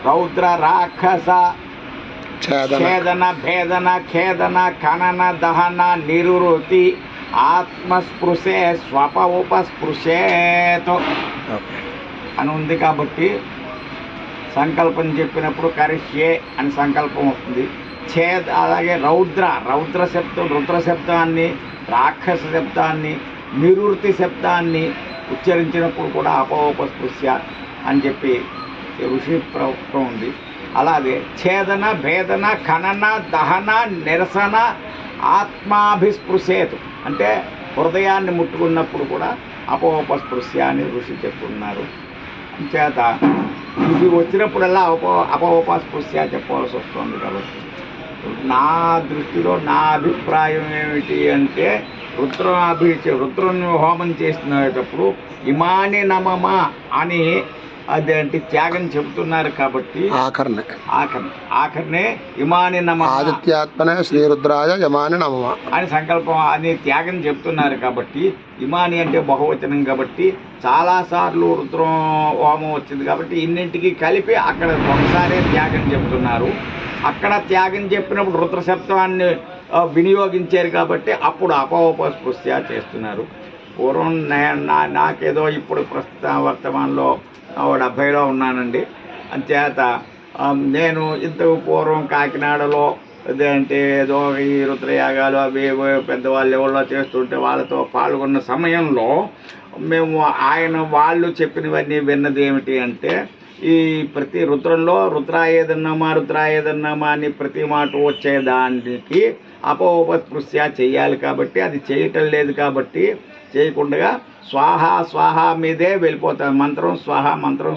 రౌద్ర రాక్షస ఛేదన భేదన ఖేదన ఖనన దహన నిరుతి ఆత్మస్పృశే స్వప ఉపస్పృశేతో అని ఉంది. కాబట్టి సంకల్పం చెప్పినప్పుడు కరిష్యే అని సంకల్పం వస్తుంది. అలాగే రౌద్ర శబ్దం, రుద్ర శబ్దాన్ని, రాక్షస శబ్దాన్ని, నిరుతి శబ్దాన్ని ఉచ్చరించినప్పుడు కూడా అపోపస్పృశ్య అని చెప్పి ఋషి ప్రవక్తం ఉంది. అలాగే ఛేదన భేదన ఖనన దహన నిరసన ఆత్మాభిస్పృశేతు అంటే హృదయాన్ని ముట్టుకున్నప్పుడు కూడా అపోపస్పృశ్య అని ఋషి చెప్పుకున్నారు. చేత ఇది వచ్చినప్పుడల్లా అపోపస్పృశ్య చెప్పవలసి వస్తుంది. కాబట్టి నా దృష్టిలో నా అభిప్రాయం ఏమిటి అంటే రుద్రుని హోమం చేసినప్పుడు ఇమాని నమమ అని అదేంటి త్యాగం చెబుతున్నారు. కాబట్టి ఆఖరినే ఇమాని నమ ఆదిత్యాత్మనే శ్రీరుద్రాయ యమాని నమమ అని సంకల్పం అని త్యాగం చెప్తున్నారు. కాబట్టి ఇమాని అంటే బహువచనం కాబట్టి చాలాసార్లు రుద్రం హోమం వచ్చింది కాబట్టి ఇన్నింటికి కలిపి అక్కడ ఒకసారే త్యాగం చెప్తున్నారు. అక్కడ త్యాగం చెప్పినప్పుడు రుద్ర శబ్దాన్ని వినియోగించారు కాబట్టి అప్పుడు అపోపస్పృశ్య చేస్తున్నారు. పూర్వం నాకేదో ఇప్పుడు ప్రస్తుత వర్తమానంలో 70లో ఉన్నానండి. అంచేత నేను ఇంతకు పూర్వం కాకినాడలో అదేంటే ఏదో ఈ రుద్రయాగాలు అవి పెద్దవాళ్ళు ఎవరో చేస్తుంటే వాళ్ళతో పాల్గొన్న సమయంలో మేము వాళ్ళు చెప్పినవన్నీ విన్నది ఏమిటి అంటే ఈ ప్రతి రుద్రంలో రుద్రాయేదన్నామా అని ప్రతి మాట వచ్చేదానికి అపోపస్పృశ్య చేయాలి. కాబట్టి అది చేయటం లేదు. కాబట్టి చేయకుండా స్వాహ మీదే వెళ్ళిపోతాం. మంత్రం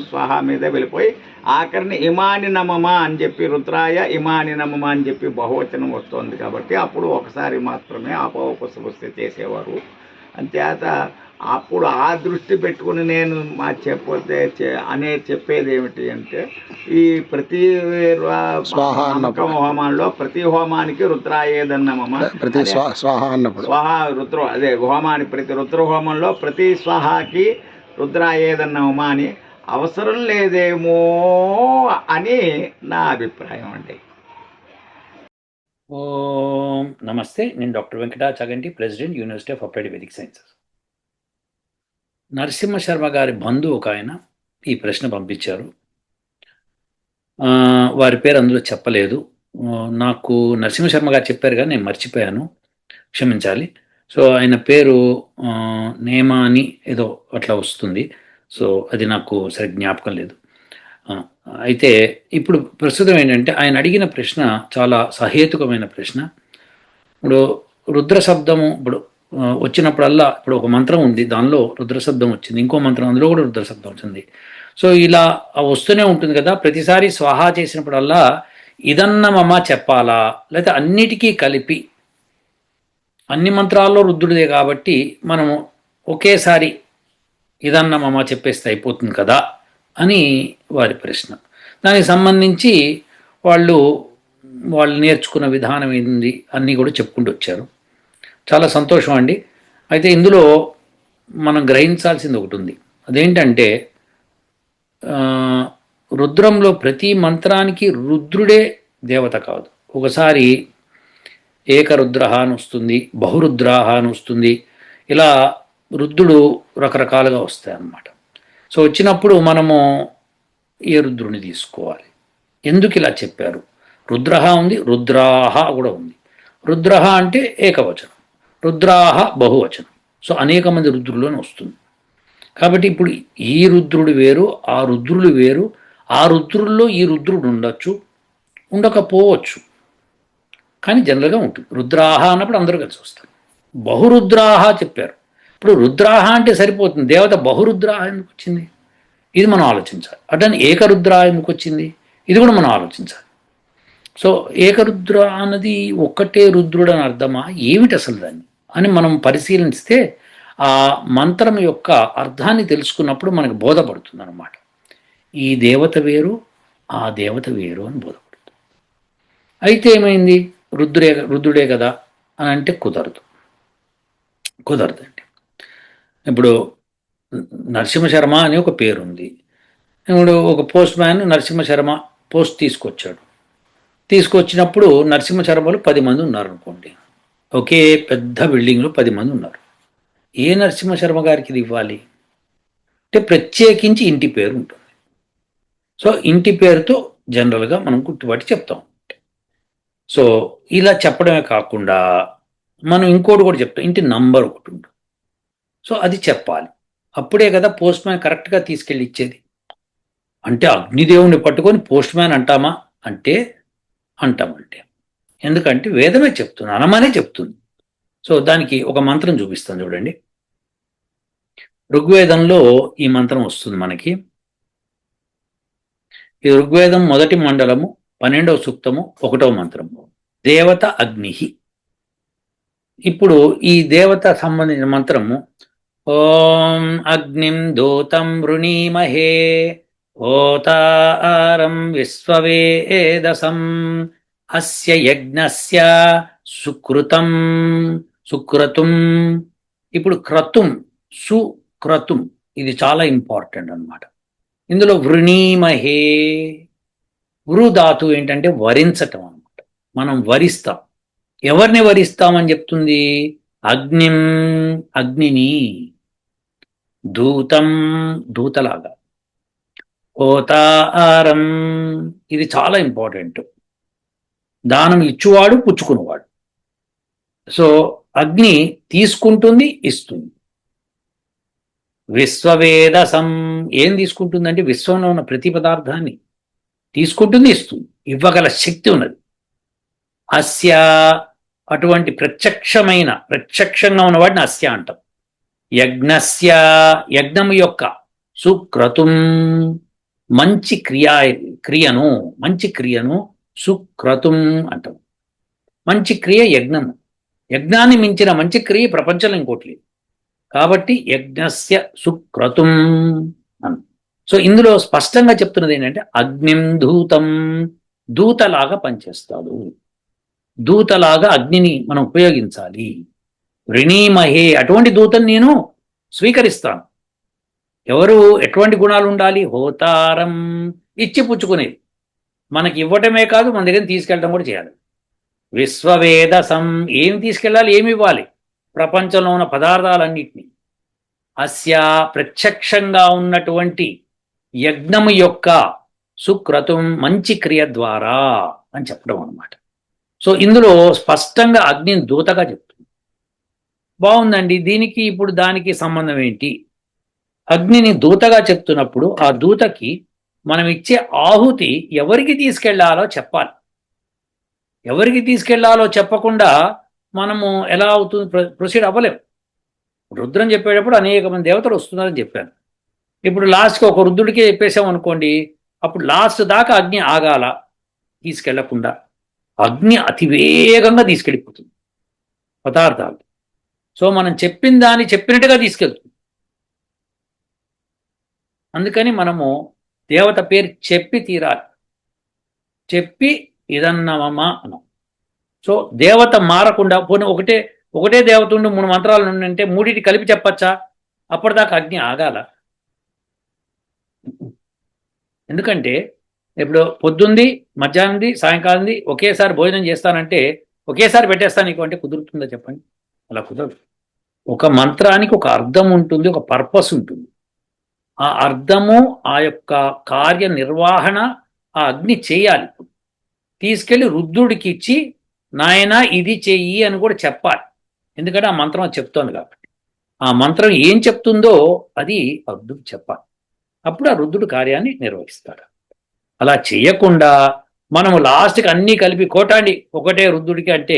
స్వాహ మీదే వెళ్ళిపోయి ఆఖరిని ఇమాని నమమ అని చెప్పి రుద్రాయ ఇమాని నమమ అని చెప్పి బహువచనం వస్తుంది. కాబట్టి అప్పుడు ఒకసారి మాత్రమే అపోపస్పృశ్య చేసేవారు. అంతేత అప్పుడు ఆ దృష్టి పెట్టుకుని నేను చెప్పేది ఏమిటి అంటే ఈ ప్రతి హోమాల్లో ప్రతి హోమానికి రుద్రాయేదన్నమమ స్వాహ రుద్రం అదే హోమానికి ప్రతి రుద్ర హోమంలో ప్రతి స్వాహాకి రుద్రాయేదన్నమమ అని అవసరం లేదేమో అని నా అభిప్రాయం అండి. ఓం నమస్తే. నేను doctor Venkatachaganti, president, university of applied Vedic sciences. Narasimha Sharma గారి బంధువు ఒక ఆయన ఈ ప్రశ్న పంపించారు. వారి పేరు అందులో చెప్పలేదు. నాకు నరసింహ శర్మ గారు చెప్పారు కానీ నేను మర్చిపోయాను, క్షమించాలి. సో ఆయన పేరు నేమా అని ఏదో అట్లా వస్తుంది. సో అది నాకు సరి జ్ఞాపకం లేదు. అయితే ఇప్పుడు ప్రస్తుతం ఏంటంటే ఆయన అడిగిన ప్రశ్న చాలా సహేతుకమైన ప్రశ్న. ఇప్పుడు రుద్ర శబ్దము ఇప్పుడు వచ్చినప్పుడల్లా ఇప్పుడు ఒక మంత్రం ఉంది, దానిలో రుద్ర శబ్దం వచ్చింది, ఇంకో మంత్రం అందులో కూడా రుద్ర శబ్దం వచ్చింది. సో ఇలా వస్తూనే ఉంటుంది కదా. ప్రతిసారి స్వాహా చేసినప్పుడల్లా ఇదన్నమమ చెప్పాలా, లేకపోతే అన్నిటికీ కలిపి అన్ని మంత్రాల్లో రుద్రుడిదే కాబట్టి మనము ఒకేసారి ఇదన్నమమ చెప్పేస్తే అయిపోతుంది కదా అని వారి ప్రశ్న. దానికి సంబంధించి వాళ్ళు నేర్చుకున్న విధానం ఏంది అన్నీ కూడా చెప్పుకుంటూ వచ్చారు. చాలా సంతోషం అండి. అయితే ఇందులో మనం గ్రహించాల్సింది ఒకటి ఉంది. అదేంటంటే రుద్రంలో ప్రతి మంత్రానికి రుద్రుడే దేవత కాదు. ఒకసారి ఏకరుద్రహ అని వస్తుంది, బహురుద్రాహ అని వస్తుంది. ఇలా రుద్రుడు రకరకాలుగా వస్తాయి అన్నమాట. సో వచ్చినప్పుడు మనము ఏ రుద్రుని తీసుకోవాలి, ఎందుకు ఇలా చెప్పారు? రుద్రహ ఉంది, రుద్రాహ కూడా ఉంది. రుద్రహ అంటే ఏకవచనం, రుద్రాహ బహువచనం. సో అనేక మంది రుద్రులని వస్తుంది. కాబట్టి ఇప్పుడు ఈ రుద్రుడు వేరు, ఆ రుద్రులు వేరు. ఆ రుద్రుల్లో ఈ రుద్రుడు ఉండొచ్చు, ఉండకపోవచ్చు, కానీ జనరల్గా ఉంటుంది. రుద్రాహ అన్నప్పుడు అందరూ కలిసి వస్తారు. బహురుద్రాహ చెప్పారు. ఇప్పుడు రుద్రాహ అంటే సరిపోతుంది, దేవత బహురుద్రాహ ఎందుకు వచ్చింది? ఇది మనం ఆలోచించాలి. అటని ఏకరుద్రాహ ఎందుకు వచ్చింది? ఇది కూడా మనం ఆలోచించాలి. సో ఏకరుద్ర అన్నది ఒక్కటే రుద్రుడు అని అర్థమా, ఏమిటి అసలు దాన్ని అని మనం పరిశీలిస్తే ఆ మంత్రం యొక్క అర్థాన్ని తెలుసుకున్నప్పుడు మనకు బోధపడుతుంది అన్నమాట. ఈ దేవత వేరు, ఆ దేవత వేరు అని బోధపడుతుంది. అయితే ఏమైంది, రుద్రుడే కదా అని అంటే కుదరదండి. ఇప్పుడు నరసింహ శర్మ అని ఒక పేరుంది, ఇప్పుడు ఒక post man Narasimha Sharma post తీసుకొచ్చినప్పుడు నరసింహ శర్మలు 10 మంది ఉన్నారు అనుకోండి. ఒకే పెద్ద బిల్డింగ్లో 10 మంది ఉన్నారు. ఏ నరసింహ శర్మ గారికి ఇది ఇవ్వాలి అంటే ప్రత్యేకించి ఇంటి పేరు ఉంటుంది. సో ఇంటి పేరుతో జనరల్గా మనం గుర్తుపట్టి చెప్తాం. సో ఇలా చెప్పడమే కాకుండా మనం ఇంకోటి కూడా చెప్తాం, ఇంటి నంబర్ ఒకటి ఉంటుంది. సో అది చెప్పాలి. అప్పుడే కదా పోస్ట్ మ్యాన్ కరెక్ట్గా తీసుకెళ్ళి ఇచ్చేది. అంటే అగ్నిదేవుని పట్టుకొని పోస్ట్ మ్యాన్ అంటామా అంటే అంటామంటే, ఎందుకంటే వేదమే చెప్తుంది, అనమనే చెప్తుంది. సో దానికి ఒక మంత్రం చూపిస్తాను చూడండి. ఋగ్వేదంలో ఈ మంత్రం వస్తుంది మనకి. ఈ ఋగ్వేదం మొదటి మండలము 12వ సూక్తము 1వ మంత్రము, దేవత అగ్ని. ఇప్పుడు ఈ దేవత సంబంధించిన మంత్రము ఓం అగ్నిం దూతం వృణీమహే ఓతారం విశ్వవేదసం అస్య యజ్ఞస్య సుకృతం సుక్రతుం. ఇప్పుడు క్రతుం సుక్రతుం ఇది చాలా ఇంపార్టెంట్ అన్నమాట. ఇందులో వృణీమహే, వృధాతు ఏంటంటే వరించటం అన్నమాట. మనం వరిస్తాం. ఎవరిని వరిస్తామని చెప్తుంది? అగ్నిం, అగ్నిని. దూతం, దూతలాగా. ఓతారం ఇది చాలా ఇంపార్టెంట్. దానం ఇచ్చువాడు పుచ్చుకునేవాడు. సో అగ్ని తీసుకుంటుంది, ఇస్తుంది. విశ్వవేదసం ఏం తీసుకుంటుందంటే విశ్వంలో ఉన్న ప్రతి పదార్థాన్ని తీసుకుంటుంది, ఇస్తుంది. ఇవ్వగల శక్తి ఉన్నది. అస్య అటువంటి ప్రత్యక్షంగా ఉన్న వాడిని అస్య అంటాం. యజ్ఞస్య యజ్ఞం యొక్క, సుక్రతుం మంచి క్రియను సుక్రతుం అంటాం. మంచి క్రియ యజ్ఞం. యజ్ఞాన్ని మించిన మంచి క్రియ ప్రపంచంలో ఇంకోటి లేదు. కాబట్టి యజ్ఞస్య సుక్రతుం అని. సో ఇందులో స్పష్టంగా చెప్తున్నది ఏంటంటే అగ్నిం దూతం, దూతలాగా పనిచేస్తాడు. దూతలాగా అగ్నిని మనం ఉపయోగించాలి. వృణీమహే అటువంటి దూతను నేను స్వీకరిస్తాను. ఎవరు ఎటువంటి గుణాలు ఉండాలి? హోతారం ఇచ్చి పుచ్చుకునేది. మనకి ఇవ్వటమే కాదు, మన దగ్గర తీసుకెళ్ళటం కూడా చేయాలి. విశ్వవేదసం ఏం తీసుకెళ్ళాలి, ఏమి ఇవ్వాలి? ప్రపంచంలో ఉన్న పదార్థాలన్నింటినీ. అస్య ప్రత్యక్షంగా ఉన్నటువంటి యజ్ఞము యొక్క సుక్రతుం మంచి క్రియ ద్వారా అని చెప్పడం అన్నమాట. సో ఇందులో స్పష్టంగా అగ్నిని దూతగా చెప్తుంది. బాగుందండి. దీనికి ఇప్పుడు దానికి సంబంధం ఏంటి? అగ్నిని దూతగా చెప్తున్నప్పుడు ఆ దూతకి మనం ఇచ్చే ఆహుతి ఎవరికి తీసుకెళ్లాలో చెప్పాలి. ఎవరికి తీసుకెళ్లాలో చెప్పకుండా మనము ఎలా అవుతుంది, ప్రొసీడ్ అవ్వలేము. రుద్రం చెప్పేటప్పుడు అనేక మంది దేవతలు వస్తున్నారని చెప్పాను. ఇప్పుడు లాస్ట్కి ఒక రుద్రుడికే చెప్పేసాం అనుకోండి, అప్పుడు లాస్ట్ దాకా అగ్ని ఆగాల, తీసుకెళ్లకుండా. అగ్ని అతివేగంగా తీసుకెళ్ళిపోతుంది పదార్థాలు. సో మనం చెప్పిన దాన్ని చెప్పినట్టుగా తీసుకెళ్తుంది. అందుకని మనము దేవత పేరు చెప్పి తీరాలి. చెప్పి ఇదన్నమా అన్నాం. సో దేవత మారకుండా పోనీ ఒకటే దేవత ఉండి 3 మంత్రాలు ఉండంటే 3 కలిపి చెప్పచ్చా? అప్పటిదాకా అగ్ని ఆగాల. ఎందుకంటే ఇప్పుడు పొద్దుంది, మధ్యాహ్నంది, సాయంకాలంది ఒకేసారి భోజనం చేస్తానంటే ఒకేసారి పెట్టేస్తాను నీకు అంటే కుదురుతుందా చెప్పండి? అలా కుదరదు. ఒక మంత్రానికి ఒక అర్థం ఉంటుంది, ఒక పర్పస్ ఉంటుంది. ఆ అర్థము, ఆ యొక్క కార్యనిర్వహణ ఆ అగ్ని చేయాలి. తీసుకెళ్ళి రుద్రుడికి ఇచ్చి నాయన ఇది చెయ్యి అని కూడా చెప్పాలి. ఎందుకంటే ఆ మంత్రం అది చెప్తోంది కాబట్టి. ఆ మంత్రం ఏం చెప్తుందో అది రుద్రుడు చెప్పాలి. అప్పుడు ఆ రుద్రుడు కార్యాన్ని నిర్వహిస్తాడు. అలా చేయకుండా మనము లాస్ట్కి అన్నీ కలిపి కోటాండి ఒకటే రుద్రుడికి అంటే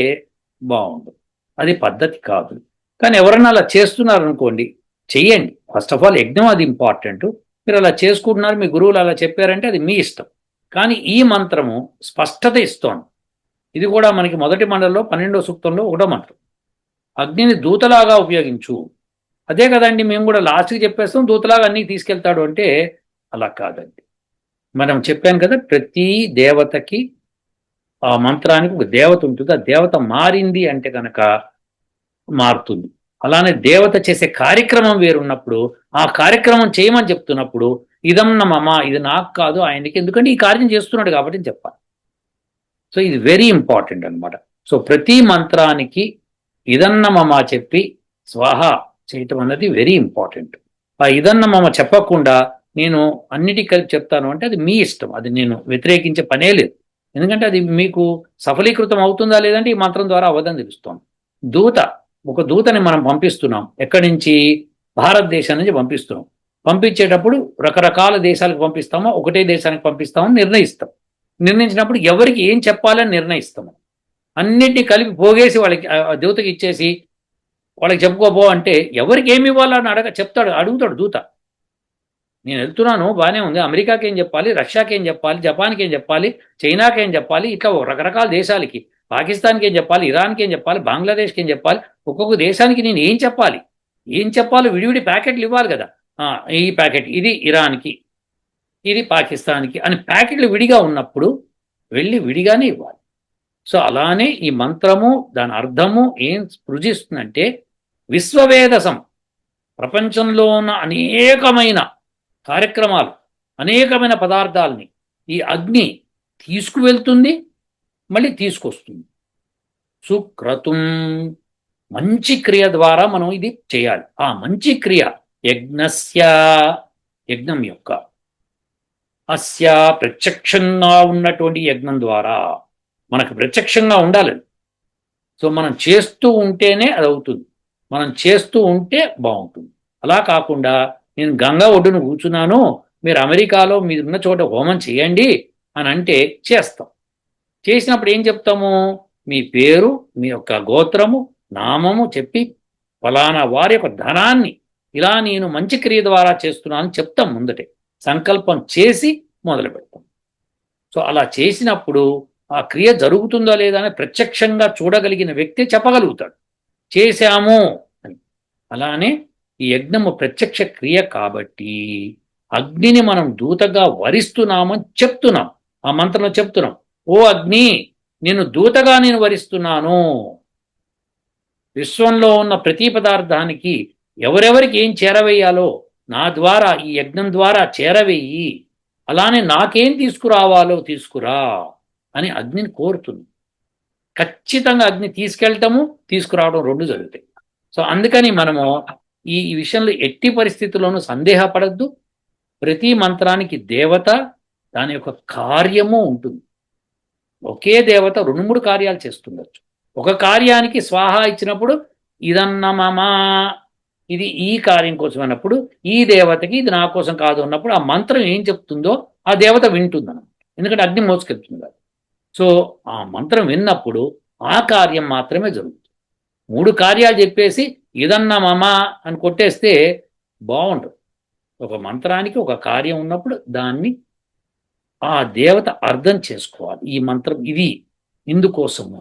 బాగుండు. అది పద్ధతి కాదు. కానీ ఎవరన్నా అలా చేస్తున్నారు అనుకోండి, చెయ్యండి. ఫస్ట్ ఆఫ్ ఆల్ యజ్ఞం అది ఇంపార్టెంట్. మీరు అలా చేసుకుంటున్నారు, మీ గురువులు అలా చెప్పారంటే అది మీ ఇష్టం. కానీ ఈ మంత్రము స్పష్టత ఇస్తోంది. ఇది కూడా మనకి మొదటి మండలంలో 12వ సూక్తంలో 1వ మంత్రం. అగ్నిని దూతలాగా ఉపయోగించు. అదే కదండి, మేము కూడా లాస్ట్కి చెప్పేస్తాం దూతలాగా అన్నీ తీసుకెళ్తాడు అంటే అలా కాదండి. మనం చెప్పాను కదా, ప్రతి దేవతకి ఆ మంత్రానికి ఒక దేవత ఉంటుంది. ఆ దేవత మారింది అంటే కనుక మారుతుంది. అలానే దేవత చేసే కార్యక్రమం వేరున్నప్పుడు ఆ కార్యక్రమం చేయమని చెప్తున్నప్పుడు ఇదం మమ, ఇది నాకు కాదు ఆయనకి, ఎందుకంటే ఈ కార్యం చేస్తున్నాడు కాబట్టి అని చెప్పాలి. సో ఇది వెరీ ఇంపార్టెంట్ అనమాట. సో ప్రతి మంత్రానికి ఇదన్న మమ చెప్పి స్వాహ చేయటం అన్నది వెరీ ఇంపార్టెంట్. ఆ ఇదన్న మమ చెప్పకుండా నేను అన్నిటికీ కలిపి చెప్తాను అంటే అది మీ ఇష్టం, అది నేను వ్యతిరేకించే పనే లేదు. ఎందుకంటే అది మీకు సఫలీకృతం అవుతుందా లేదంటే ఈ మంత్రం ద్వారా అవ్వదని తెలుస్తోంది. ఒక దూతని మనం పంపిస్తున్నాం, ఎక్కడి నుంచి? భారతదేశం నుంచి పంపిస్తున్నాం. పంపించేటప్పుడు రకరకాల దేశాలకు పంపిస్తామో ఒకటే దేశానికి పంపిస్తామో నిర్ణయించినప్పుడు ఎవరికి ఏం చెప్పాలని నిర్ణయిస్తాము. అన్నిటినీ కలిపి పోగేసి వాళ్ళకి దూతకి ఇచ్చేసి వాళ్ళకి చెప్పుకోబో అంటే ఎవరికి ఏమి ఇవ్వాలని అడుగుతాడు దూత. నేను వెళ్తున్నాను బాగానే ఉంది, అమెరికాకి ఏం చెప్పాలి, రష్యాకి ఏం చెప్పాలి, జపాన్కి ఏం చెప్పాలి, చైనాకి ఏం చెప్పాలి, ఇట్లా రకరకాల దేశాలకి, పాకిస్తాన్కి ఏం చెప్పాలి, ఇరాన్కి ఏం చెప్పాలి, బంగ్లాదేశ్కి ఏం చెప్పాలి, ఒక్కొక్క దేశానికి నేను ఏం చెప్పాలో విడివిడి ప్యాకెట్లు ఇవ్వాలి కదా. ఈ ప్యాకెట్ ఇది ఇరాన్కి, ఇది పాకిస్తాన్కి అని ప్యాకెట్లు విడిగా ఉన్నప్పుడు వెళ్ళి విడిగానే ఇవ్వాలి. సో అలానే ఈ మంత్రము దాని అర్థము ఏం సృజిస్తుందంటే విశ్వవేదసం, ప్రపంచంలో ఉన్న అనేకమైన కార్యక్రమాలు, అనేకమైన పదార్థాలని ఈ అగ్ని తీసుకువెళ్తుంది, మళ్ళీ తీసుకొస్తుంది. సుక్రతుం, మంచి క్రియ ద్వారా మనం ఇది చేయాలి. ఆ మంచి క్రియ యజ్ఞం యొక్క అస్య ప్రత్యక్షంగా ఉన్నటువంటి యజ్ఞం ద్వారా మనకు ప్రత్యక్షంగా ఉండాలి. సో మనం చేస్తూ ఉంటేనే అది అవుతుంది, మనం చేస్తూ ఉంటే బాగుంటుంది. అలా కాకుండా నేను గంగా ఒడ్డును కూర్చున్నాను, మీరు అమెరికాలో మీరున్న చోట హోమం చేయండి అని అంటే చేస్తాం. చేసినప్పుడు ఏం చెప్తాము? మీ పేరు, మీ యొక్క గోత్రము, నామము చెప్పి ఫలానా వారి యొక్క ధనాన్ని ఇలా నేను మంచి క్రియ ద్వారా చేస్తున్నాను చెప్తాం. ముందటే సంకల్పం చేసి మొదలు పెడతాం. సో అలా చేసినప్పుడు ఆ క్రియ జరుగుతుందా లేదా అని ప్రత్యక్షంగా చూడగలిగిన వ్యక్తి చెప్పగలుగుతాడు చేశాము అని. అలానే ఈ యజ్ఞము ప్రత్యక్ష క్రియ కాబట్టి అగ్నిని మనం దూతగా వరిస్తున్నామని చెప్తున్నాం. ఆ మంత్రంలో చెప్తున్నాం, ఓ అగ్ని నేను దూతగా నేను వరిస్తున్నాను. విశ్వంలో ఉన్న ప్రతి పదార్థానికి ఎవరెవరికి ఏం చేరవేయాలో నా ద్వారా, ఈ యజ్ఞం ద్వారా చేరవేయి, అలానే నాకేం తీసుకురావాలో తీసుకురా అని అగ్నిని కోరుతుంది. ఖచ్చితంగా అగ్ని తీసుకెళ్ళటము తీసుకురావడం రెండు జరుగుతాయి. సో అందుకని మనము ఈ విషయంలో ఎట్టి పరిస్థితుల్లోనూ సందేహపడద్దు. ప్రతి మంత్రానికి దేవత, దాని యొక్క కార్యము ఉంటుంది. ఒకే దేవత 2-3 కార్యాలు చేస్తుండొచ్చు. ఒక కార్యానికి స్వాహ ఇచ్చినప్పుడు ఇదన్నమమా, ఇది ఈ కార్యం కోసం అన్నప్పుడు ఈ దేవతకి ఇది నా కోసం కాదు అన్నప్పుడు ఆ మంత్రం ఏం చెప్తుందో ఆ దేవత వింటుందన్నమాట. ఎందుకంటే అగ్ని మోసుకెళ్తుంది కదా. సో ఆ మంత్రం విన్నప్పుడు ఆ కార్యం మాత్రమే జరుగుతుంది. 3 కార్యాలు చెప్పేసి ఇదన్నమమా అని కొట్టేస్తే బాగుంటుంది. ఒక మంత్రానికి ఒక కార్యం ఉన్నప్పుడు దాన్ని ఆ దేవత అర్థం చేసుకోవాలి. ఈ మంత్రం ఇది ఇందుకోసము.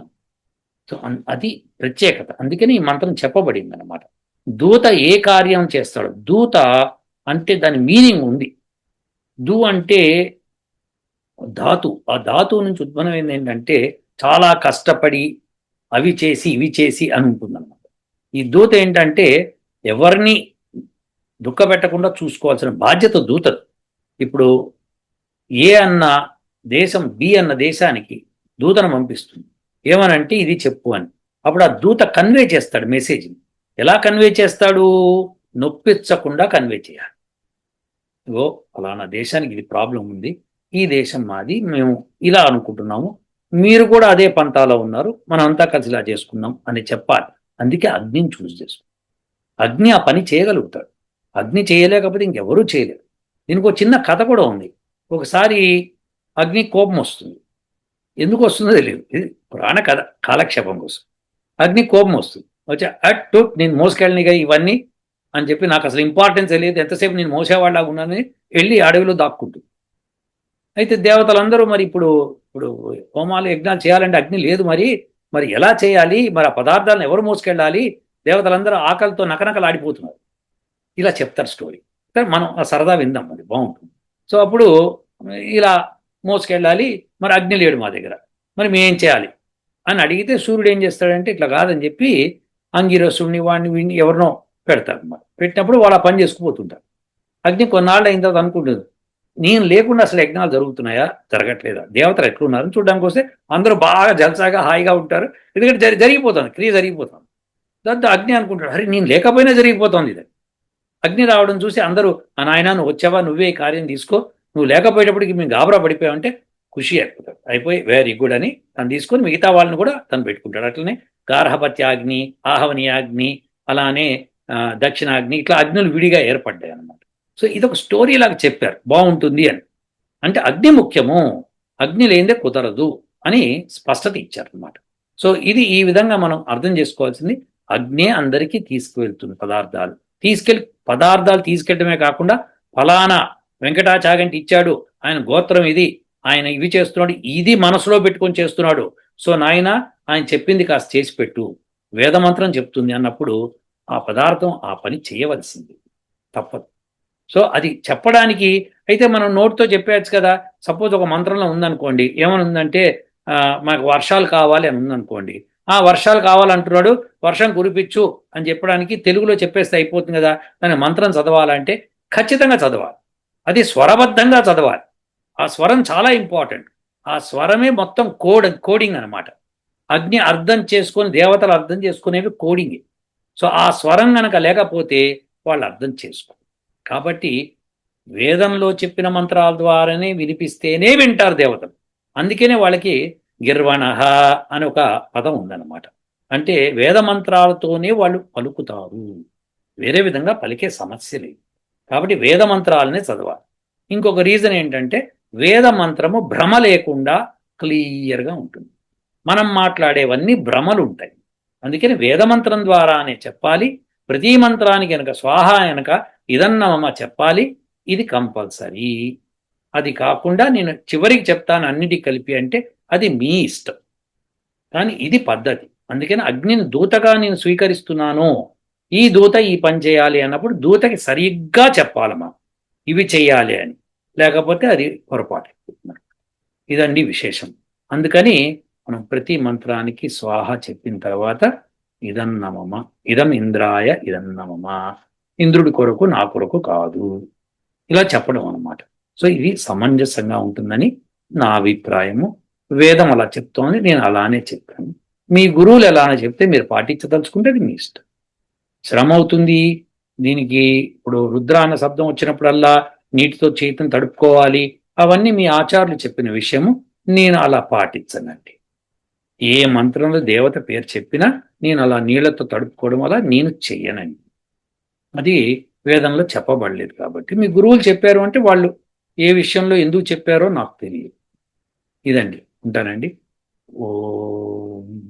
సో అది ప్రత్యేకత. అందుకని ఈ మంత్రం చెప్పబడింది అన్నమాట. దూత ఏ కార్యం చేస్తాడు? దూత అంటే దాని మీనింగ్ ఉంది. అంటే ధాతు. ఆ ధాతువు నుంచి ఉద్భవమైంది ఏంటంటే చాలా కష్టపడి అవి చేసి ఇవి చేసి అని ఉంటుందన్నమాట. ఈ దూత ఏంటంటే ఎవరిని దుఃఖపెట్టకుండా చూసుకోవాల్సిన బాధ్యత దూతది. ఇప్పుడు ఏ అన్న దేశం బి అన్న దేశానికి దూతను పంపిస్తుంది. ఏమనంటే ఇది చెప్పు అని. అప్పుడు ఆ దూత కన్వే చేస్తాడు మెసేజ్ని. ఎలా కన్వే చేస్తాడు? నొప్పించకుండా కన్వే చేయాలి. ఇగో అలానా దేశానికి ఇది ప్రాబ్లం ఉంది, ఈ దేశం మాది, మేము ఇలా అనుకుంటున్నాము, మీరు కూడా అదే పంతాలో ఉన్నారు, మనం అంతా కలిసి ఇలా చేసుకున్నాం అని చెప్పాలి. అందుకే అగ్నిని చూస్ చేసుకుంటాం. అగ్ని ఆ పని చేయగలుగుతాడు. అగ్ని చేయలేకపోతే ఇంకెవరూ చేయలేరు. దీనికి ఒక చిన్న కథ కూడా ఉంది. ఒకసారి అగ్ని కోపం వస్తుంది. ఎందుకు వస్తుందో తెలియదు, ఇది పురాణ కథ, కాలక్షేపం కోసం. అగ్ని కోపం వస్తుంది, వచ్చి అట్టు నేను మోసుకెళ్ళనిగా ఇవన్నీ అని చెప్పి నాకు అసలు ఇంపార్టెన్స్ తెలియదు, ఎంతసేపు నేను మోసేవాళ్ళగా ఉన్నానని వెళ్ళి అడవిలో దాక్కుంటుంది. అయితే దేవతలందరూ మరి ఇప్పుడు హోమాలు యజ్ఞాలు చేయాలంటే అగ్ని లేదు, మరి ఎలా చేయాలి, మరి ఆ పదార్థాలను ఎవరు మోసుకెళ్ళాలి, దేవతలందరూ ఆకలితో నకనకలాడిపోతున్నారు. ఇలా చెప్తారు స్టోరీ. మనం ఆ సరదా విందాం, మరి బాగుంటుంది. సో అప్పుడు ఇలా మోసుకెళ్ళాలి, మరి అగ్ని లేడు మా దగ్గర, మరి మేం చేయాలి అని అడిగితే సూర్యుడు ఏం చేస్తాడంటే ఇట్లా కాదని చెప్పి అంగిరసుడిని వాడిని వీడిని ఎవరినో పెడతారు అన్నమాట. పెట్టినప్పుడు వాళ్ళు ఆ పని చేసుకుపోతుంటారు. అగ్ని కొన్నాళ్ళు అయిన తర్వాత అనుకుంటుంది, నేను లేకుండా అసలు యజ్ఞాలు జరుగుతున్నాయా జరగట్లేదా, దేవతలు ఎట్లున్నారని చూడడానికి వస్తే అందరూ బాగా జలసాగా హాయిగా ఉంటారు, ఎందుకంటే జరిగిపోతుంది, క్రియ జరిగిపోతుంది. దాంతో అగ్ని అనుకుంటాడు, అరే నేను లేకపోయినా జరిగిపోతుంది ఇది. అగ్ని రావడం చూసి అందరూ, ఆ నాయన నువ్వు వచ్చావా, నువ్వే ఈ కార్యం తీసుకో, నువ్వు లేకపోయేటప్పటికి మేము గాబరా పడిపోయావంటే ఖుషి అయిపోతాడు, అయిపోయి వెరీ గుడ్ అని తను తీసుకొని మిగతా వాళ్ళని కూడా తను పెట్టుకుంటాడు. అట్లనే గార్హపత్యాగ్ని, ఆహవనీయాగ్ని, అలానే దక్షిణాగ్ని, ఇట్లా అగ్నులు విడిగా ఏర్పడ్డాయి అన్నమాట. సో ఇదొక స్టోరీ లాగా చెప్పారు, బాగుంటుంది అని. అంటే అగ్ని ముఖ్యము, అగ్ని లేనిదే కుదరదు అని స్పష్టత ఇచ్చారనమాట. సో ఇది ఈ విధంగా మనం అర్థం చేసుకోవాల్సింది. అగ్నే అందరికీ తీసుకువెళ్తుంది పదార్థాలు. పదార్థాలు తీసుకెళ్ళడమే కాకుండా ఫలానా వెంకటాచాగంటి ఇచ్చాడు, ఆయన గోత్రం ఇది, ఆయన ఇవి చేస్తున్నాడు, ఇది మనసులో పెట్టుకొని చేస్తున్నాడు, సో నాయన ఆయన చెప్పింది కాస్త చేసి పెట్టు, వేదమంత్రం చెప్తుంది అన్నప్పుడు ఆ పదార్థం ఆ పని చేయవలసింది, తప్పదు. సో అది చెప్పడానికి అయితే మనం నోటితో చెప్పేయచ్చు కదా. సపోజ్ ఒక మంత్రంలో ఉందనుకోండి, ఏమని ఉందంటే మాకు వర్షాలు కావాలి అని ఉందనుకోండి, ఆ వర్షాలు కావాలంటున్నాడు, వర్షం కురిపించు అని చెప్పడానికి తెలుగులో చెప్పేస్తే అయిపోతుంది కదా. దాని మంత్రం చదవాలంటే ఖచ్చితంగా చదవాలి, అది స్వరబద్ధంగా చదవాలి. ఆ స్వరం చాలా ఇంపార్టెంట్, ఆ స్వరమే మొత్తం కోడింగ్ అనమాట. అగ్ని అర్థం చేసుకొని, దేవతలు అర్థం చేసుకునేవి కోడింగ్. సో ఆ స్వరం గనక లేకపోతే వాళ్ళు అర్థం చేసుకో. కాబట్టి వేదంలో చెప్పిన మంత్రాల ద్వారానే వినిపిస్తేనే వింటారు దేవతలు. అందుకనే వాళ్ళకి గిర్వణః అని ఒక పదం ఉందన్నమాట. అంటే వేద మంత్రాలతోనే వాళ్ళు పలుకుతారు, వేరే విధంగా పలికే సమస్య లేదు. కాబట్టి వేద మంత్రాలనే చదవాలి. ఇంకొక రీజన్ ఏంటంటే వేద మంత్రము భ్రమ లేకుండా క్లియర్గా ఉంటుంది. మనం మాట్లాడేవన్నీ భ్రమలు ఉంటాయి, అందుకని వేదమంత్రం ద్వారానే చెప్పాలి. ప్రతి మంత్రానికి కనుక స్వాహ కనుక ఇదన్నమమ చెప్పాలి, ఇది కంపల్సరీ. అది కాకుండా నేను చివరికి చెప్తాను అన్నిటికీ కలిపి అంటే అది మీ ఇష్టం, కానీ ఇది పద్ధతి. అందుకని అగ్నిని దూతగా నేను స్వీకరిస్తున్నాను, ఈ దూత ఈ పని చేయాలి అన్నప్పుడు దూతకి సరిగ్గా చెప్పాలమ్మా ఇవి చెయ్యాలి అని, లేకపోతే అది పొరపాటు. ఇదండి విశేషం. అందుకని మనం ప్రతి మంత్రానికి స్వాహ చెప్పిన తర్వాత ఇదన్నమమ, ఇదం ఇంద్రాయ ఇదన్నమమ, ఇంద్రుడి కొరకు నా కొరకు కాదు, ఇలా చెప్పడం అన్నమాట. సో ఇది సమంజసంగా ఉంటుందని నా అభిప్రాయము. వేదం అలా చెప్తోంది, నేను అలానే చెప్పాను. మీ గురువులు ఎలానే చెప్తే మీరు పాటించదలుచుకుంటే అది మీ ఇష్టం. శ్రమ అవుతుంది దీనికి. ఇప్పుడు రుద్ర అన్న శబ్దం వచ్చినప్పుడల్లా నీటితో చేతిని తడుపుకోవాలి, అవన్నీ మీ ఆచార్యులు చెప్పిన విషయము, నేను అలా పాటించనండి. ఏ మంత్రంలో దేవత పేరు చెప్పినా నేను అలా నీళ్లతో తడుపుకోవడం వల్ల నేను చెయ్యనండి, అది వేదంలో చెప్పబడలేదు. కాబట్టి మీ గురువులు చెప్పారు అంటే వాళ్ళు ఏ విషయంలో ఎందుకు చెప్పారో నాకు తెలియదు. ఇదండి, ఉంటానండి. ఓ